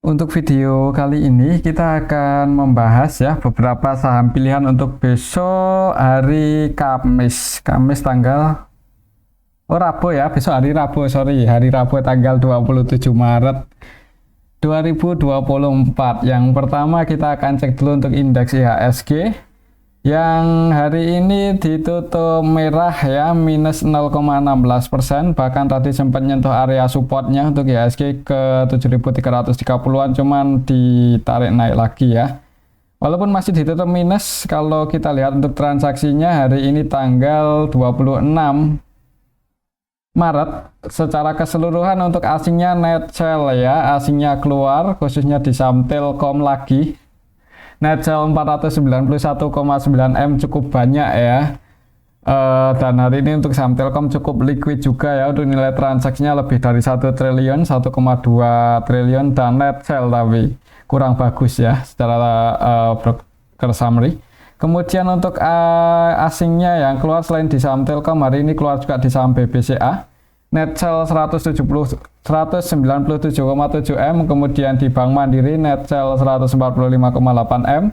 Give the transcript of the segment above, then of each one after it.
Untuk video kali ini kita akan membahas ya beberapa saham pilihan untuk besok hari Kamis. Kamis tanggal Rabu ya, besok hari Rabu, hari Rabu tanggal 27 Maret 2024. Yang pertama kita akan cek dulu untuk indeks IHSG yang hari ini ditutup merah ya, minus 0,16%, bahkan tadi sempat nyentuh area supportnya untuk IHSG ke 7.330-an, cuman ditarik naik lagi ya. Walaupun masih ditutup minus, kalau kita lihat untuk transaksinya hari ini tanggal 26 Maret, secara keseluruhan untuk asingnya net sell ya, asingnya keluar, khususnya di saham Telkom lagi. Net sell 491,9 M cukup banyak ya, dan hari ini untuk saham Telkom cukup liquid juga ya, untuk nilai transaksinya lebih dari 1 triliun, 1,2 triliun, dan net sell tapi kurang bagus ya secara broker summary. Kemudian untuk asingnya yang keluar selain di saham Telkom, hari ini keluar juga di saham BBCA, net sell 197,7 M, kemudian di Bank Mandiri net sell 145,8 M,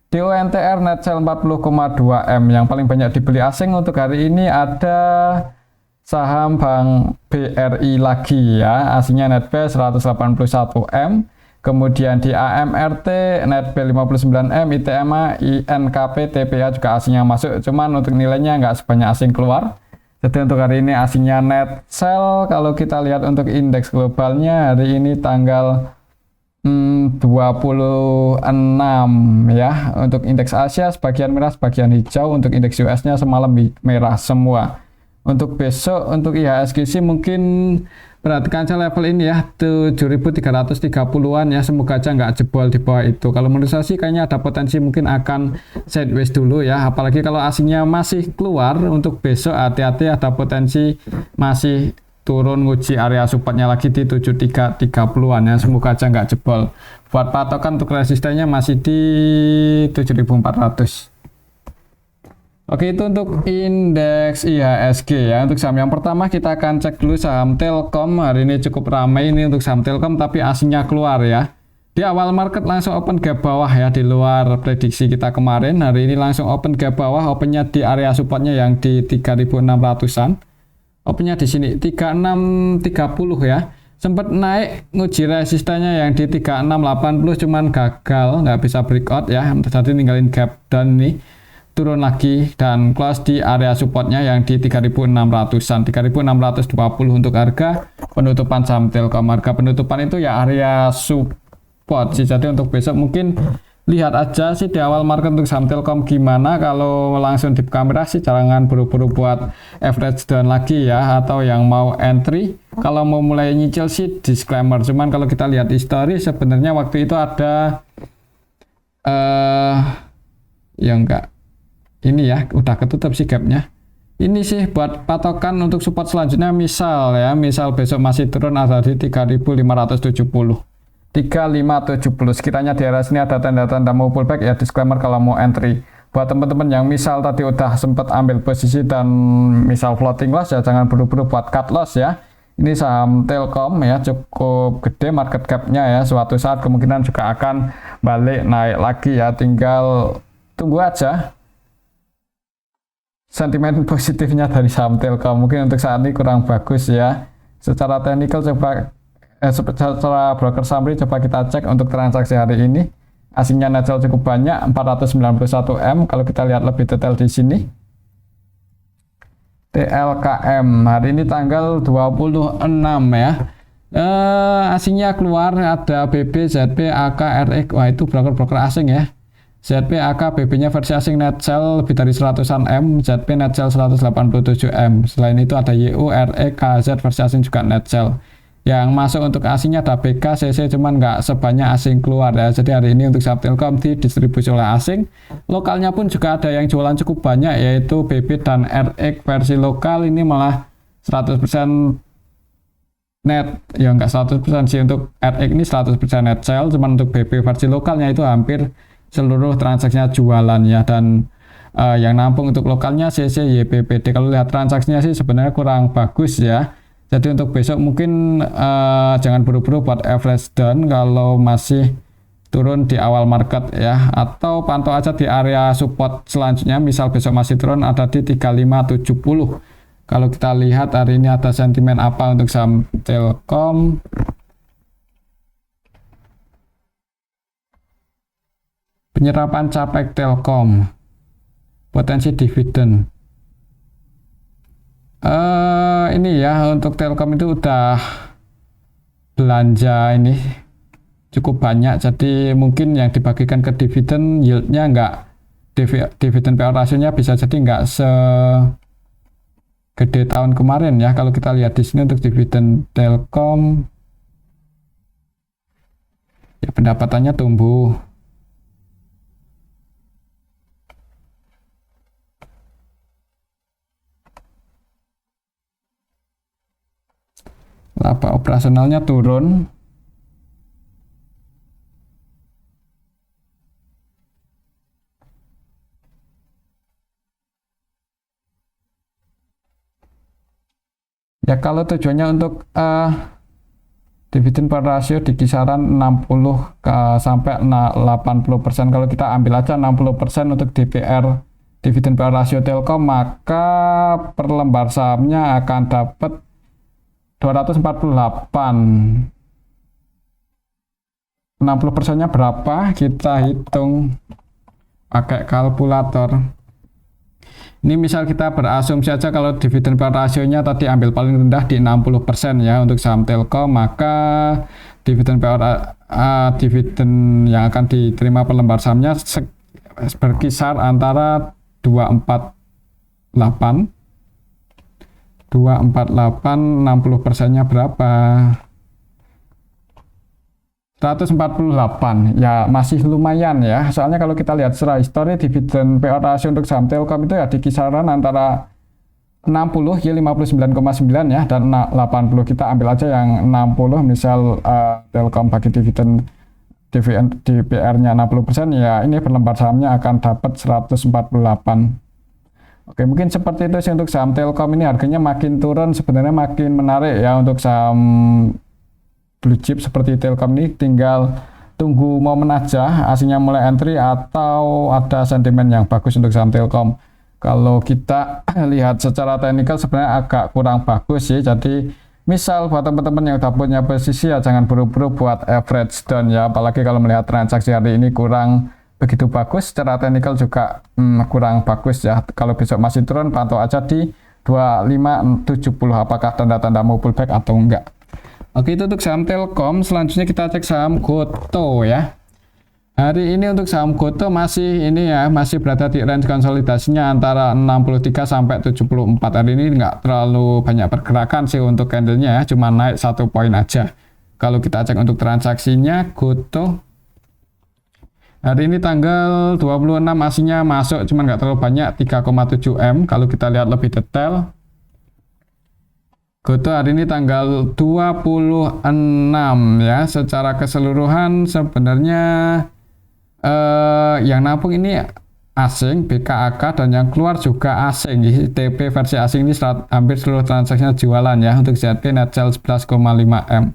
di UNTR net sell 40,2 M. Yang paling banyak dibeli asing untuk hari ini ada saham Bank BRI lagi ya, asingnya net B 181 M, kemudian di AMRT net B 59 M, ITMA, INKP, TPA juga asingnya masuk, cuman untuk nilainya nggak sebanyak asing keluar. Jadi untuk hari ini asingnya net sell. Kalau kita lihat untuk indeks globalnya hari ini tanggal 26 ya. Untuk indeks Asia sebagian merah sebagian hijau. Untuk indeks US-nya semalam merah semua. Untuk besok untuk IHSG sih mungkin perhatikan aja level ini ya, 7.330-an ya, semoga aja nggak jebol di bawah itu. Kalau menurut saya sih kayaknya ada potensi mungkin akan sideways dulu ya, apalagi kalau asingnya masih keluar. Untuk besok hati-hati, ada potensi masih turun nguji area supportnya lagi di 7330-an ya, semoga aja nggak jebol. Buat patokan untuk resistennya masih di 7400. Oke, itu untuk indeks IHSG ya. Untuk saham yang pertama kita akan cek dulu saham Telkom. Hari ini cukup ramai ini untuk saham Telkom, tapi asingnya keluar ya. Di awal market langsung open gap bawah ya, di luar prediksi kita kemarin. Hari ini langsung open gap bawah, opennya di area supportnya yang di 3600-an. Opennya di sini 3630 ya. Sempat naik nguji resistennya yang di 3680, cuman gagal, nggak bisa breakout ya. Tadi ninggalin gap dan ini turun lagi dan close di area supportnya yang di 3600-an, 3620 untuk harga penutupan saham Telkom. Harga penutupan itu ya area support sih. Jadi untuk besok mungkin lihat aja sih di awal market untuk saham Telkom gimana. Kalau langsung di kamera sih jangan buru-buru buat average down lagi ya, atau yang mau entry. Kalau mau mulai nyicil sih disclaimer. Cuman kalau kita lihat histori sebenarnya waktu itu ada ya enggak, ini ya udah ketutup sih gapnya. Ini sih buat patokan untuk support selanjutnya, misal besok masih turun ada di 3570, 3570. Sekiranya di area sini ada tanda-tanda mau pullback ya disclaimer kalau mau entry. Buat teman-teman yang misal tadi udah sempat ambil posisi dan misal floating loss ya, jangan buru-buru buat cut loss ya. Ini saham Telkom ya, cukup gede market cap-nya ya, suatu saat kemungkinan juga akan balik naik lagi ya, tinggal tunggu aja sentimen positifnya dari saham Telkom. Mungkin untuk saat ini kurang bagus ya. Secara teknikal secara broker summary coba kita cek untuk transaksi hari ini. Asingnya net sell cukup banyak, 491 M. Kalau kita lihat lebih detail di sini. TLKM hari ini tanggal 26 ya. Asingnya keluar ada BB, ZP, AK, RX. Wah, itu broker-broker asing ya. ZP, AK, BB-nya versi asing net sell lebih dari 100-an M, ZP net sell 187 M. Selain itu ada YU, RE, KZ versi asing juga net sell. Yang masuk untuk asingnya ada BK, CC, cuman nggak sebanyak asing keluar ya. Jadi hari ini untuk saham Telkom didistribusi oleh asing. Lokalnya pun juga ada yang jualan cukup banyak, yaitu BB dan RX versi lokal ini malah 100% net. Ya nggak 100% sih, untuk RX ini 100% net sell, cuman untuk BB versi lokalnya itu hampir seluruh transaksinya jualan ya. Dan yang nampung untuk lokalnya CC, YPPD. Kalau lihat transaksinya sih sebenarnya kurang bagus ya. Jadi untuk besok mungkin jangan buru-buru buat average down kalau masih turun di awal market ya, atau pantau aja di area support selanjutnya, misal besok masih turun ada di 3570. Kalau kita lihat hari ini ada sentimen apa untuk saham Telkom. Penyerapan capek Telkom, potensi dividen. Ini ya, untuk Telkom itu udah belanja ini cukup banyak, jadi mungkin yang dibagikan ke dividen yieldnya nggak, dividen PL rasionya bisa jadi nggak segede tahun kemarin ya. Kalau kita lihat di sini untuk dividen Telkom ya, pendapatannya tumbuh. Laba operasionalnya turun. Ya kalau tujuannya untuk dividen per rasio di kisaran 60 sampai 80%. Kalau kita ambil aja 60% untuk DPR, dividen per rasio Telkom, maka per lembar sahamnya akan dapat 248. 60%-nya berapa? Kita hitung pakai kalkulator. Ini misal kita berasumsi aja kalau dividen per rasionya tadi ambil paling rendah di 60% ya untuk saham Telkom, maka dividen dividen yang akan diterima per lembar sahamnya berkisar antara 248, 60%-nya berapa? 148. Ya masih lumayan ya, soalnya kalau kita lihat secara histori dividen PO rasio untuk saham Telkom itu ya di kisaran antara 60 ya 59,9 ya, dan 80. Kita ambil aja yang 60, misal Telkom bagi dividen DPR-nya 60% ya, ini per lembar sahamnya akan dapat 148. Oke, mungkin seperti itu sih untuk saham Telkom. Ini harganya makin turun sebenarnya makin menarik ya untuk saham blue chip seperti Telkom ini. Tinggal tunggu momen aja, aslinya mulai entry atau ada sentimen yang bagus untuk saham Telkom. Kalau kita lihat secara teknikal sebenarnya agak kurang bagus sih. Jadi misal buat teman-teman yang udah punya posisi ya jangan buru-buru buat average down ya, apalagi kalau melihat transaksi hari ini kurang begitu bagus, secara teknikal juga kurang bagus ya. Kalau besok masih turun, pantau aja di 2570 apakah tanda-tanda mau pullback atau enggak. Oke, itu untuk saham Telkom. Selanjutnya kita cek saham Gotoh ya. Hari ini untuk saham Gotoh masih ini ya, masih berada di range konsolidasinya antara 63 sampai 74. Hari ini nggak terlalu banyak pergerakan sih untuk candlenya ya, cuma naik 1 poin aja. Kalau kita cek untuk transaksinya Gotoh hari ini tanggal 26 aslinya masuk, cuma nggak terlalu banyak, 3,7 M. Kalau kita lihat lebih detail, Gotoh hari ini tanggal 26 ya. Secara keseluruhan sebenarnya yang nabung ini asing, BKAK, dan yang keluar juga asing. TP versi asing ini hampir seluruh transaksinya jualan ya. Untuk ZT net sell 11,5 M.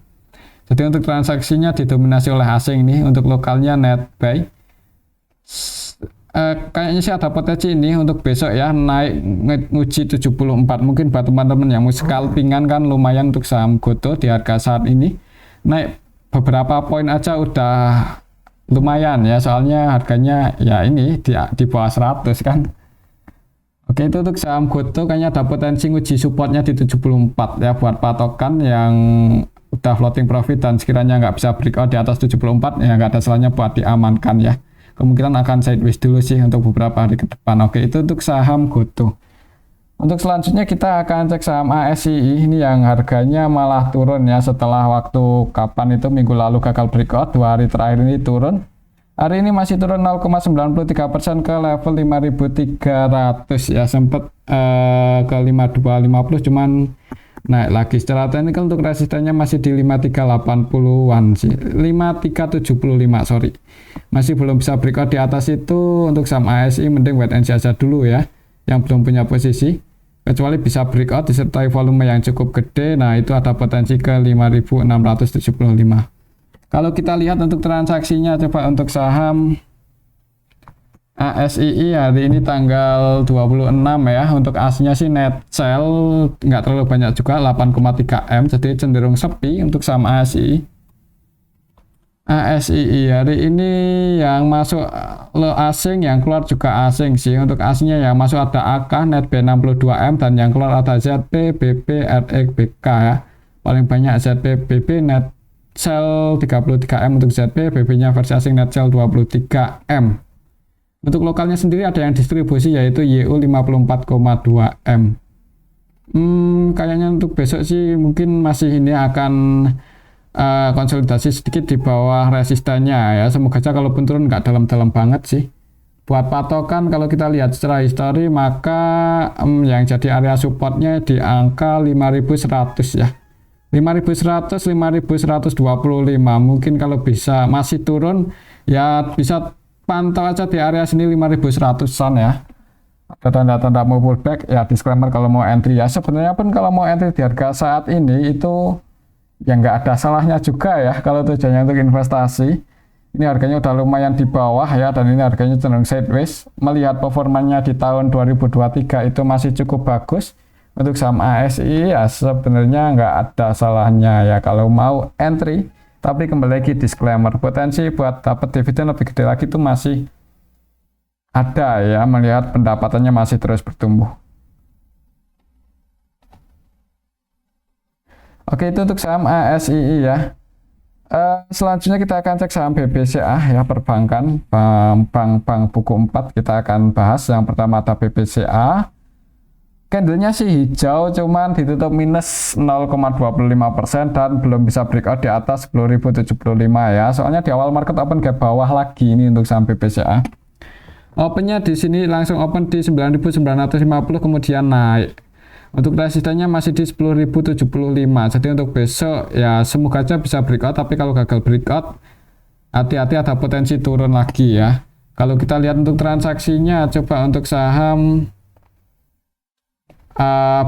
Jadi untuk transaksinya didominasi oleh asing nih. Untuk lokalnya net buy. Kayaknya sih ada potensi ini untuk besok ya, naik nguji 74. Mungkin buat teman-teman yang mau scalpingan kan lumayan untuk saham Gotoh di harga saat ini. Naik beberapa poin aja udah lumayan ya, soalnya harganya ya ini di bawah 100 kan. Oke, itu untuk saham Gotoh kayaknya ada potensi nguji supportnya di 74 ya, buat patokan yang udah floating profit dan sekiranya nggak bisa breakout di atas 74 ya nggak ada salahnya buat diamankan ya. Kemungkinan akan sideways dulu sih untuk beberapa hari ke depan. Oke, itu untuk saham Gotoh. Untuk selanjutnya kita akan cek saham ASI. Ini yang harganya malah turun ya, setelah waktu kapan itu minggu lalu gagal breakout, 2 hari terakhir ini turun. Hari ini masih turun 0,93% ke level 5.300 ya, sempat ke 5250 cuman naik lagi. Secara teknikal untuk resistennya masih di 5380-an sih, 5375 sorry. Masih belum bisa breakout di atas itu. Untuk saham ASI mending wait and see aja dulu ya, yang belum punya posisi. kecuali bisa breakout disertai volume yang cukup gede. Nah, itu ada potensi ke 5.675. Kalau kita lihat untuk transaksinya, coba untuk saham ASII hari ini tanggal 26 ya. Untuk asnya sih net sell nggak terlalu banyak juga, 8,3 M, jadi cenderung sepi untuk saham ASII. ASII hari ini yang masuk asing, yang keluar juga asing sih. Untuk asingnya yang masuk ada AK, net B62M, dan yang keluar ada ZP, BP, RX, BK ya. Paling banyak ZP, BP, net sell 33M untuk ZP, BP-nya versi asing net sell 23M. Untuk lokalnya sendiri ada yang distribusi yaitu YU 54,2M. Kayaknya untuk besok sih mungkin masih ini akan konsolidasi sedikit di bawah resistannya ya. Semoga saja kalaupun turun nggak dalam-dalam banget sih. Buat patokan kalau kita lihat secara histori, maka yang jadi area supportnya di angka 5100 ya. 5100, 5125. Mungkin kalau bisa masih turun ya bisa pantau aja di area sini 5100-an ya. Ada tanda-tanda mau pullback ya, disclaimer kalau mau entry ya. Sebenarnya pun kalau mau entry di harga saat ini itu ya nggak ada salahnya juga ya kalau tujuannya untuk investasi. Ini harganya udah lumayan di bawah ya, dan ini harganya cenderung sideways. Melihat performanya di tahun 2023 itu masih cukup bagus. Untuk saham ASI ya sebenarnya nggak ada salahnya ya kalau mau entry. Tapi kembali lagi disclaimer, potensi buat dapat dividen lebih gede lagi itu masih ada ya, melihat pendapatannya masih terus bertumbuh. Oke, itu untuk saham ASII ya. Selanjutnya kita akan cek saham BBCA ya, perbankan, bank buku 4 kita akan bahas. Yang pertama ada BBCA. Candlenya sih hijau, cuman ditutup minus 0,25% dan belum bisa breakout di atas 10.075 ya. Soalnya di awal market open gap bawah lagi ini untuk saham BBCA. Opennya di sini langsung open di 9.950 kemudian naik. Untuk resistannya masih di 10.075. Jadi untuk besok ya semoga aja bisa breakout, tapi kalau gagal breakout hati-hati ada potensi turun lagi ya. Kalau kita lihat untuk transaksinya, coba untuk saham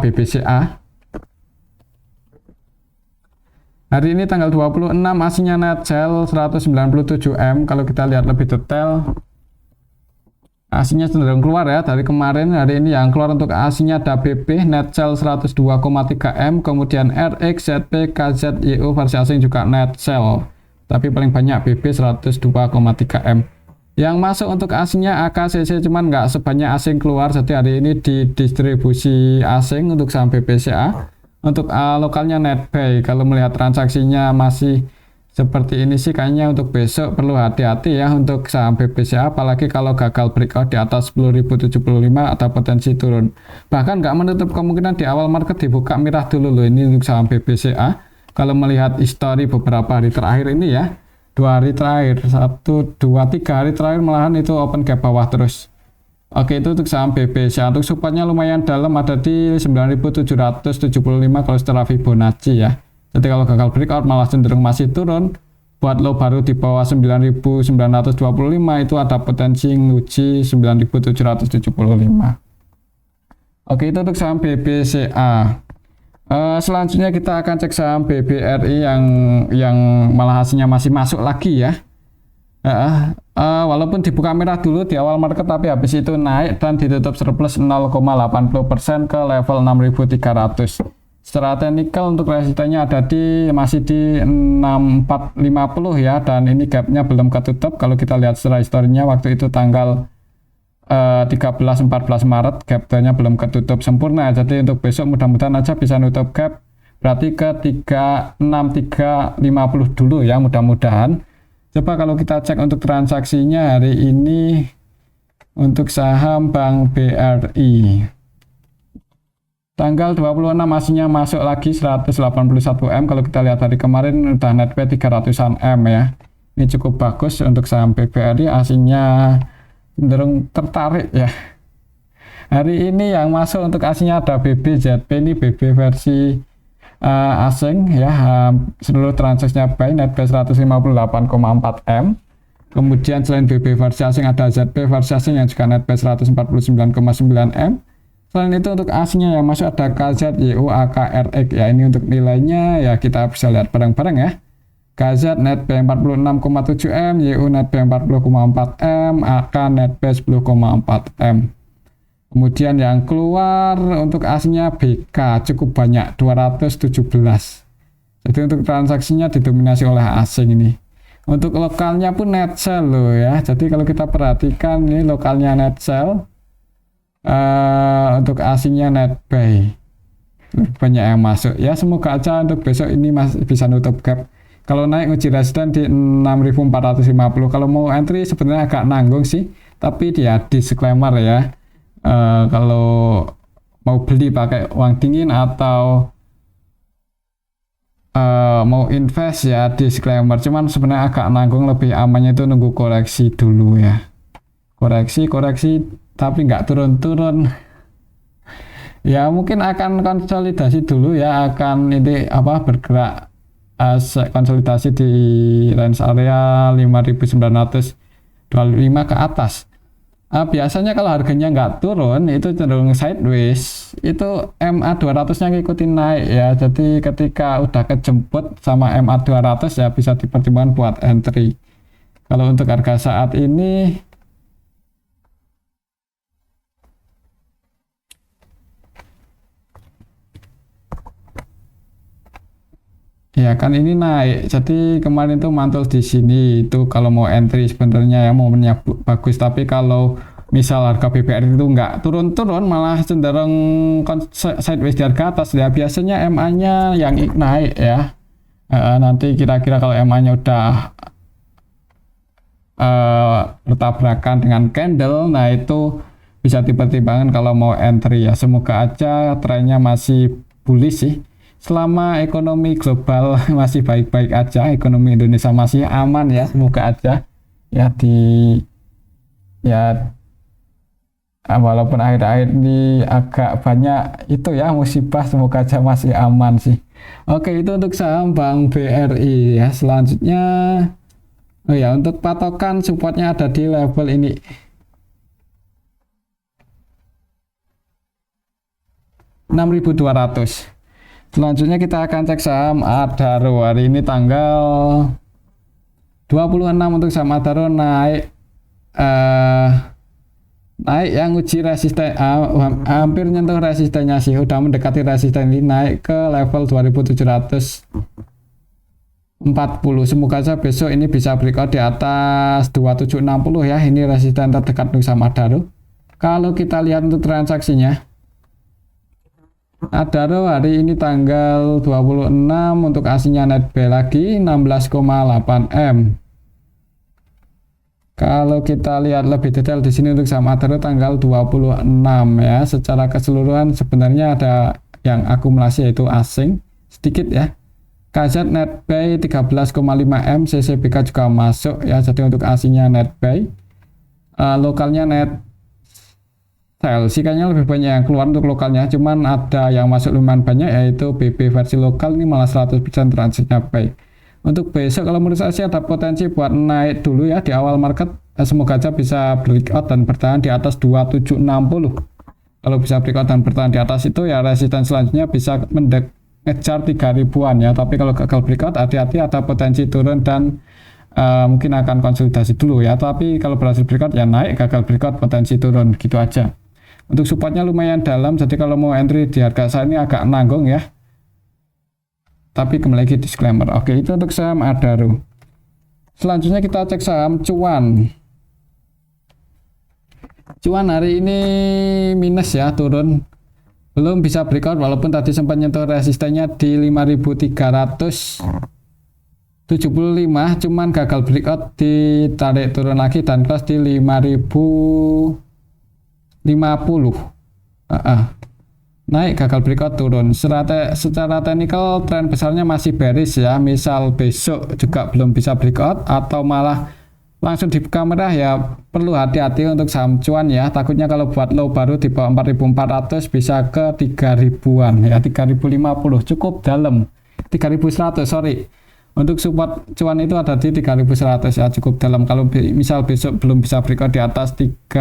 BBCA. Hari ini tanggal 26 aslinya net sell 197M. Kalau kita lihat lebih detail, aslinya cenderung keluar ya dari kemarin. Hari ini yang keluar untuk aslinya ada BP net sell 102,3M, kemudian RX, ZP, KZ, YU versi asing juga net sell, tapi paling banyak BP 102,3M. Yang masuk untuk aslinya AKCC, cuman nggak sebanyak asing keluar. Jadi hari ini di distribusi asing untuk saham BBCA. Untuk lokalnya net buy. Kalau melihat transaksinya masih seperti ini sih, kayaknya untuk besok perlu hati-hati ya untuk saham BBCA, apalagi kalau gagal breakout di atas 10.075 atau potensi turun. Bahkan nggak menutup kemungkinan di awal market dibuka merah dulu loh ini untuk saham BBCA. Kalau melihat histori beberapa hari terakhir ini ya, 2 hari terakhir, 1, 2, 3 hari terakhir malahan itu open gap bawah terus. Oke, itu untuk saham BBCA. Untuk supportnya lumayan dalam, ada di 9.775 kalau secara Fibonacci ya. Jadi kalau gagal breakout malah cenderung masih turun. Buat low baru di bawah 9.925 itu ada potensi nguji 9.775. Oke, itu untuk saham BBCA. Selanjutnya kita akan cek saham BBRI yang malah hasilnya masih masuk lagi ya. Walaupun dibuka merah dulu di awal market, tapi habis itu naik dan ditutup surplus 0,80% ke level 6.300. Secara teknikal untuk resistannya ada masih di 6450 ya, dan ini gapnya belum ketutup. Kalau kita lihat secara historinya waktu itu tanggal 13-14 Maret gapnya belum ketutup sempurna. Jadi untuk besok mudah-mudahan aja bisa nutup gap, berarti ke 36350 dulu ya, mudah-mudahan. Coba kalau kita cek untuk transaksinya hari ini untuk saham Bank BRI. Tanggal 26 aslinya masuk lagi 181M. Kalau kita lihat hari kemarin udah net pay 300-an M ya. Ini cukup bagus untuk saham BBRI, aslinya cenderung tertarik ya. Hari ini yang masuk untuk aslinya ada BBZP, ini BB versi asing ya. Seluruh transaksinya buy, net pay 158,4M. Kemudian selain BB versi asing ada ZP versi asing yang juga net pay 149,9M. Selain itu untuk asnya yang masuk ada KZ, YU, AK, RX ya. Ini untuk nilainya ya kita bisa lihat bareng-bareng ya. KZ netbuy 46,7 M, YU netbuy 40,4 M, AK netbuy 10,4 M. Kemudian yang keluar untuk asnya BK cukup banyak 217. Jadi untuk transaksinya didominasi oleh asing ini. Untuk lokalnya pun net sell loh ya. Jadi kalau kita perhatikan ini lokalnya net sell, untuk asingnya net buy. Banyak yang masuk. Ya semoga aja untuk besok ini masih bisa nutup gap. Kalau naik uji resisten di 6.450. Kalau mau entry sebenarnya agak nanggung sih. Tapi dia disclaimer ya. Kalau mau beli pakai uang dingin atau mau invest ya disclaimer, cuman sebenarnya agak nanggung, lebih amannya itu nunggu koreksi dulu ya, koreksi tapi nggak turun-turun ya, mungkin akan konsolidasi dulu ya, akan ini apa bergerak konsolidasi di range area 5.925 ke atas. Biasanya kalau harganya nggak turun itu cenderung sideways, itu MA 200 nya ngikutin naik ya. Jadi ketika udah kejemput sama MA 200 ya bisa dipertimbangkan buat entry. Kalau untuk harga saat ini ya kan ini naik, jadi kemarin tuh mantul di sini. Itu kalau mau entry sebenarnya ya momennya bagus, tapi kalau misal harga BBR itu nggak turun-turun malah cenderung sideways di harga atas ya, biasanya MA-nya yang naik ya. Nanti kira-kira kalau MA-nya udah bertabrakan dengan candle, nah itu bisa dipertimbangkan kalau mau entry ya. Semoga aja trennya masih bullish sih. Selama ekonomi global masih baik-baik aja, ekonomi Indonesia masih aman ya, semoga aja ya walaupun akhir-akhir ini agak banyak itu ya musibah, semoga aja masih aman sih. Oke, itu untuk saham Bank BRI ya. Selanjutnya untuk patokan supportnya ada di level ini. $6.200. Selanjutnya kita akan cek saham Adaro. Hari ini tanggal 26 untuk saham Adaro naik yang uji resisten, hampir nyentuh resistennya sih, udah mendekati resisten ini, naik ke level 2740. Semoga saja besok ini bisa breakout di atas 2760 ya. Ini resisten terdekat untuk saham Adaro. Kalau kita lihat untuk transaksinya, Adaro hari ini tanggal 26 untuk aslinya netbuy lagi 16,8 M. Kalau kita lihat lebih detail di sini untuk saham Adaro tanggal 26 ya. Secara keseluruhan sebenarnya ada yang akumulasi yaitu asing sedikit ya. KZ netbuy 13,5 M, CCBK juga masuk ya. Jadi untuk aslinya netbuy, lokalnya net sell sih kayaknya lebih banyak yang keluar untuk lokalnya, cuman ada yang masuk lumayan banyak yaitu BB versi lokal ini malah 100% transaksinya buy. Untuk besok kalau menurut saya ada potensi buat naik dulu ya di awal market, semoga aja bisa breakout dan bertahan di atas 2760. Kalau bisa breakout dan bertahan di atas itu ya resisten selanjutnya bisa ngejar 3000-an ya, tapi kalau gagal breakout hati-hati, ada potensi turun dan mungkin akan konsolidasi dulu ya, tapi kalau berhasil breakout ya naik, gagal breakout potensi turun, gitu aja. Untuk supportnya lumayan dalam, jadi kalau mau entry di harga saat ini agak nanggung ya. Tapi kembali lagi disclaimer. Oke, itu untuk saham Adaro. Selanjutnya kita cek saham Cuan. Cuan hari ini minus ya, turun. Belum bisa breakout walaupun tadi sempat nyentuh resistennya di 5.375, cuman gagal breakout, ditarik turun lagi dan close di 5.050. Naik gagal breakout turun. Secara teknikal tren besarnya masih bearish ya. Misal besok juga belum bisa breakout atau malah langsung dibuka merah ya, perlu hati-hati untuk saham Cuan ya. Takutnya kalau buat low baru di bawah 4.400 bisa ke 3.000-an ya, 3.050 cukup dalam. 3.100 sorry. Untuk support Cuan itu ada di 3.100 ya, cukup dalam. Kalau misal besok belum bisa breakout di atas 5.000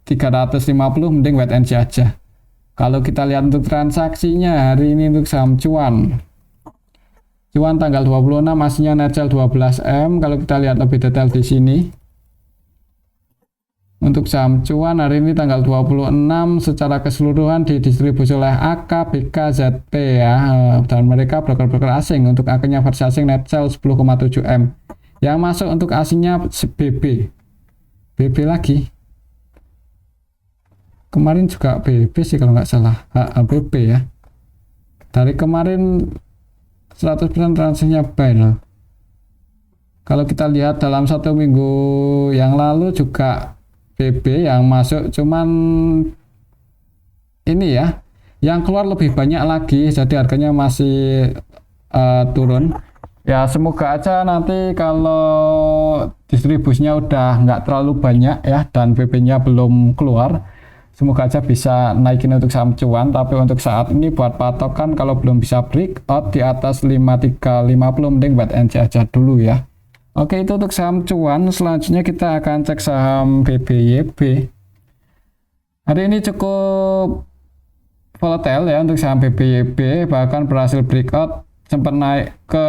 350 mending wait and see aja. Kalau kita lihat untuk transaksinya hari ini untuk saham cuan tanggal 26 aslinya net sell 12M. Kalau kita lihat lebih detail di sini untuk saham cuan hari ini tanggal 26 secara keseluruhan didistribusi oleh AK, BK, ZP ya, dan mereka broker-broker asing. Untuk akunnya versi asing net sell 10,7M. Yang masuk untuk asingnya BB lagi. Kemarin juga BB sih kalau nggak salah, HBB ya. Dari kemarin 100% transaksinya buy loh. Kalau kita lihat dalam 1 minggu yang lalu juga BB yang masuk cuman ini ya, yang keluar lebih banyak lagi, jadi harganya masih turun. Ya semoga aja nanti kalau distribusinya udah nggak terlalu banyak ya dan BB-nya belum keluar, semoga aja bisa naikin untuk saham cuan. Tapi untuk saat ini buat patokan kalau belum bisa breakout di atas 5350 mending buat NC aja dulu ya. Oke, itu untuk saham cuan. Selanjutnya kita akan cek saham BBYB. Hari ini cukup volatile ya untuk saham BBYB, bahkan berhasil breakout, sempat naik ke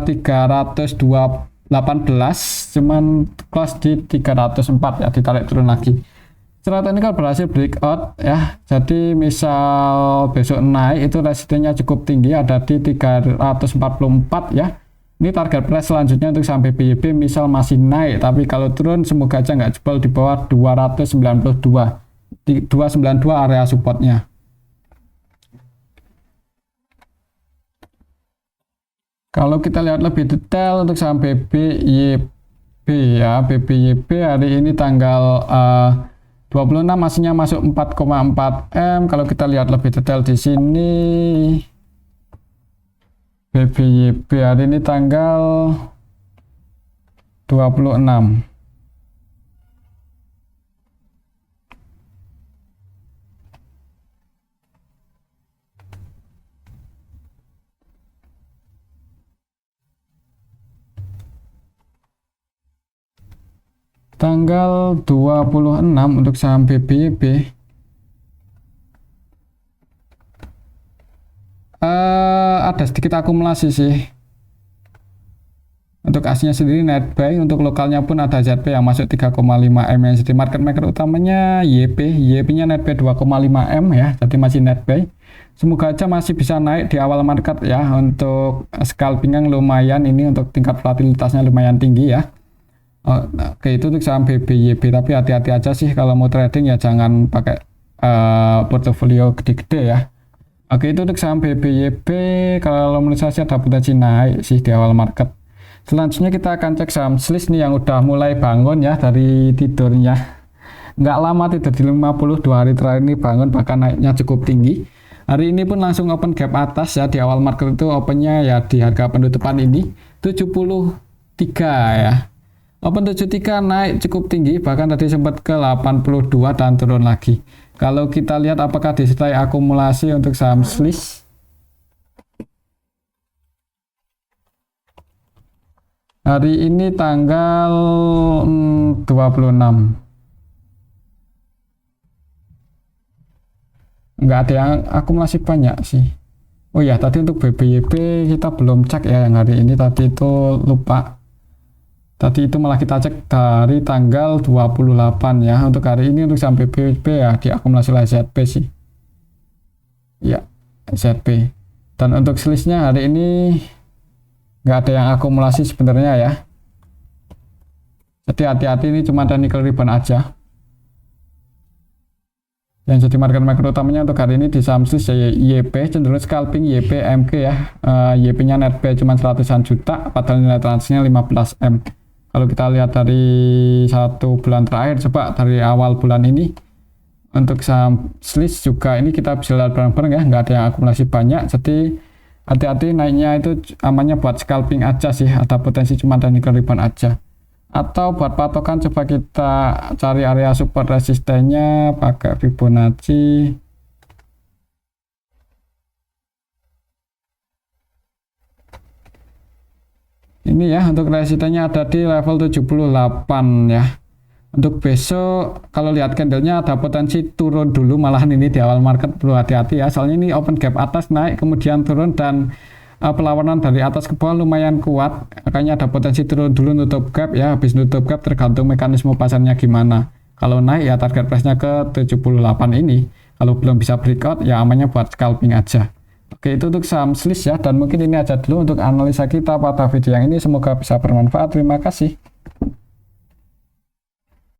318, cuman close di 304 ya, ditarik turun lagi. Secara teknikal berhasil breakout ya, jadi misal besok naik itu resistennya cukup tinggi, ada di 344 ya. Ini target price selanjutnya untuk saham BBYB misal masih naik, tapi kalau turun semoga aja nggak jebol di bawah 292 area supportnya. Kalau kita lihat lebih detail untuk saham BBYB ya, BBYB hari ini tanggal 26 masihnya masuk 4,4M. Kalau kita lihat lebih detail di sini, BBYB hari ini tanggal 26. Tanggal 26 untuk saham BBYB ada sedikit akumulasi sih. Untuk aslinya sendiri net buy, untuk lokalnya pun ada ZP yang masuk 3,5M. Jadi market maker utamanya YP nya net buy 2,5M ya, jadi masih net buy. Semoga aja masih bisa naik di awal market ya. Untuk scalping yang lumayan, ini untuk tingkat volatilitasnya lumayan tinggi ya. Oke, itu untuk saham BBYB, tapi hati-hati aja sih kalau mau trading ya, jangan pakai portofolio gede-gede ya. Oke, itu untuk saham BBYB. Kalau menurut saya ada potensi naik sih di awal market. Selanjutnya kita akan cek saham Sliss nih yang udah mulai bangun ya dari tidurnya. Nggak lama tidur di 50, 2 hari terakhir ini bangun, bahkan naiknya cukup tinggi. Hari ini pun langsung open gap atas ya, di awal market itu opennya ya di harga penutupan ini 73 ya. Open 73 naik cukup tinggi, bahkan tadi sempat ke 82 dan turun lagi. Kalau kita lihat apakah disertai akumulasi untuk saham Sliss. Hari ini tanggal 26. Nggak ada yang akumulasi banyak sih. Oh ya, tadi untuk BBYB kita belum cek ya yang hari ini, tadi itu lupa. Tadi itu malah kita cek dari tanggal 28 ya. Untuk hari ini untuk saham BBYB ya diakumulasi oleh ZP sih. Ya, ZP. Dan untuk Sliss-nya hari ini nggak ada yang akumulasi sebenarnya ya. Jadi hati-hati, ini cuma ada nickel ribbon aja. Yang jadi market maker utamanya untuk hari ini di saham Sliss ya YP, cenderung scalping YP MG ya. YP-nya net buy cuma 100-an juta, padahal nilai transaksinya 15M. Kalau kita lihat dari 1 bulan terakhir, coba dari awal bulan ini untuk saham Sliss juga ini kita bisa lihat bareng-bareng ya, nggak ada yang akumulasi banyak. Jadi hati-hati, naiknya itu amannya buat scalping aja sih, ada potensi cuma dan nickel ribbon aja. Atau buat patokan coba kita cari area support resistennya pakai Fibonacci. Ini ya, untuk resistennya ada di level 78 ya. Untuk besok kalau lihat candlenya ada potensi turun dulu, malahan ini di awal market perlu hati-hati ya, soalnya ini open gap atas naik kemudian turun dan perlawanan dari atas ke bawah lumayan kuat, makanya ada potensi turun dulu nutup gap ya, habis nutup gap tergantung mekanisme pasarnya gimana. Kalau naik ya target price-nya ke 78 ini, kalau belum bisa breakout ya amannya buat scalping aja. Oke, itu untuk saham Swiss ya, dan mungkin ini aja dulu untuk analisa kita pada video yang ini, semoga bisa bermanfaat. Terima kasih.